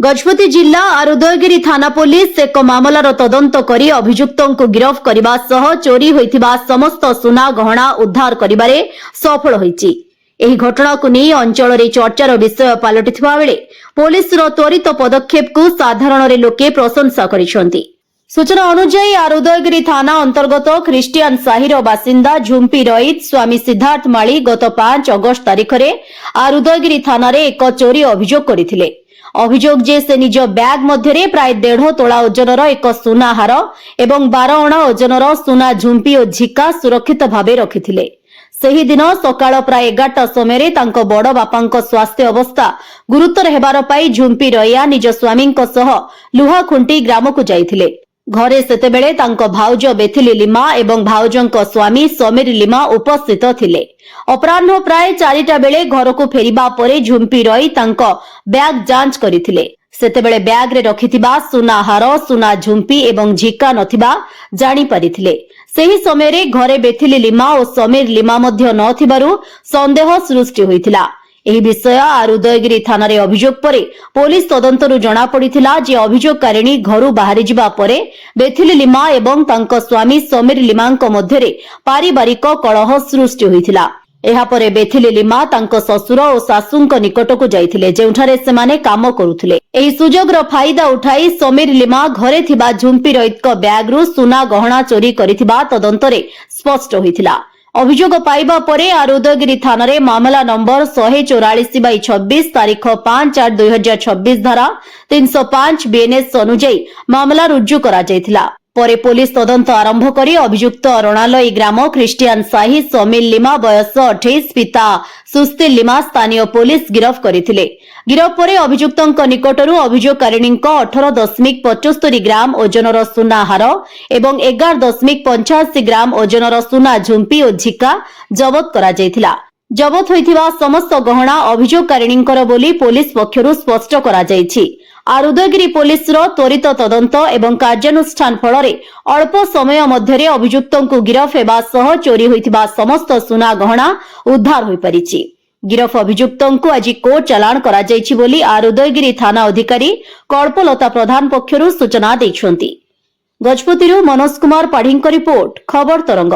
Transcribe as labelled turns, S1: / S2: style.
S1: गजपति जिला और उदयगिरी थाना पुलिस एक मामलार तदंत करी अभियुक्तों को गिरफ्त करने सह चोरी होइथिबा समस्त सुना गहना उद्धार करिबारे सफल होइछि। एही घटना को नहीं अंचल में चर्चार विषय पलटिथिबा बेले पुलिसर त्वरित पदक्षेप को साधारण लोके प्रशंसा करिसेंति। सूचना अनुसार आर उदयगिरी थाना अंतर्गत ख्रिस्टियान साहिर बासिंदा झुम्पी रईत स्वामी सिद्धार्थ माली गत 5 अगस्ट तारिख में आर उदयगिरी थाना एक चोरी अभियोग करथिले। अभियोग जे से निज बैग मध्य प्राय 1.5 तोला ओजनर एक सुना हार एवं 12 अणा ओजनर सुना झुम्पी और झिका सुरक्षित भावे रखिथिले। सही दिन सकाळ प्राय 11टा समय तांको बड़ बापांको स्वास्थ्य अवस्था गुरुतर हेबार पाई झुम्पी रईया निज स्वामींको सह लुहाखुंटी ग्राम को जाइथिले। घरे सेतेबेले तांको भाउज बेथिली लिमा एवं भाउजंको स्वामी समीर लिमा उपस्थित थिले। अपराह्न प्राय 4टा बेले घर को फेरिबा परे झुम्पी रई तांको बैग जांच करिथिले। सेतेबेले बैग रे रखिथिबा सुना हार सुना झुम्पी एवं झिका नथिबा जानि परिथिले। सेही समय रे घरे बेथिली लिमा और समीर लिमा मध्य नथिबारु संदेह सृष्टि होइथिला। एही विषय आर उदयगिरी थाना रे अभियोग परे पुलिस तदंतरु जना पड़िथिला जे अभियोगकारिणी घरु बाहरी जिबा परे बेथिली लिमा एवं तांको स्वामी समीर लिमांको मध्यरे पारिवारिक कलह सृष्टि होइथिला। एहा परे बेथिली लिमा तांको ससुर और सासुंको निकटकु जाइथिले जेउठारे सेमाने काम करुथिले। एही सुजोगर फायदा उठाई समीर लिमा घरे थिबा झुम्पी रईतको बैगरु सुना गहना चोरी करिथिबा तदंतरे स्पष्ट होइथिला। अभियोग पाइबा परे आर उदयगिरी थाना रे मामला नंबर 144/26 तारीख 5/8/2026 धारा 305 बीएनएस अनुଯାयी मामला रुजु करा जायथिला। परे पुलिस तदंत आरंभ करी अभियुक्त रणालई ग्राम ख्रिस्टियान साही समीर लिमा बयस 28 पिता सुस्ती लिमा स्थानीय पुलिस गिरफ करथिले। गिरफ परे अभियुक्तଙ୍କ निकटरू अभियोगकारिणीଙ୍କ 18.75 ग्राम ओजनर सुना हार एवं 11.85 ग्राम ओजनर सुना झुम्पी और झिका जबत करा जायथिला। जबत होइथिबा समस्त गहना अभियोगकारिणीଙ୍କର बोली पुलिस पक्षरु स्पष्ट करा जायछि। आर उदयगिरी पुलिसर त्वरित तदंत एवं कार्यानुष्ठान फलरे अल्प समय मध्यरे अभियुक्तଙ୍କୁ गिरफ हेबा सह चोरी होइथिबा समस्त सुना गहना उद्धार होई परिछि। गिरफ अभियुक्तଙ୍କୁ आज कोर्ट चालाण करा जायछि बोली आर उदयगिरी थाना अधिकारी कल्पलता प्रधान पक्षरु सूचना दैछन्ति। गजपतिरु मनोज कुमार पाढ़ीଙ୍କ रिपोर्ट खबर तरंग।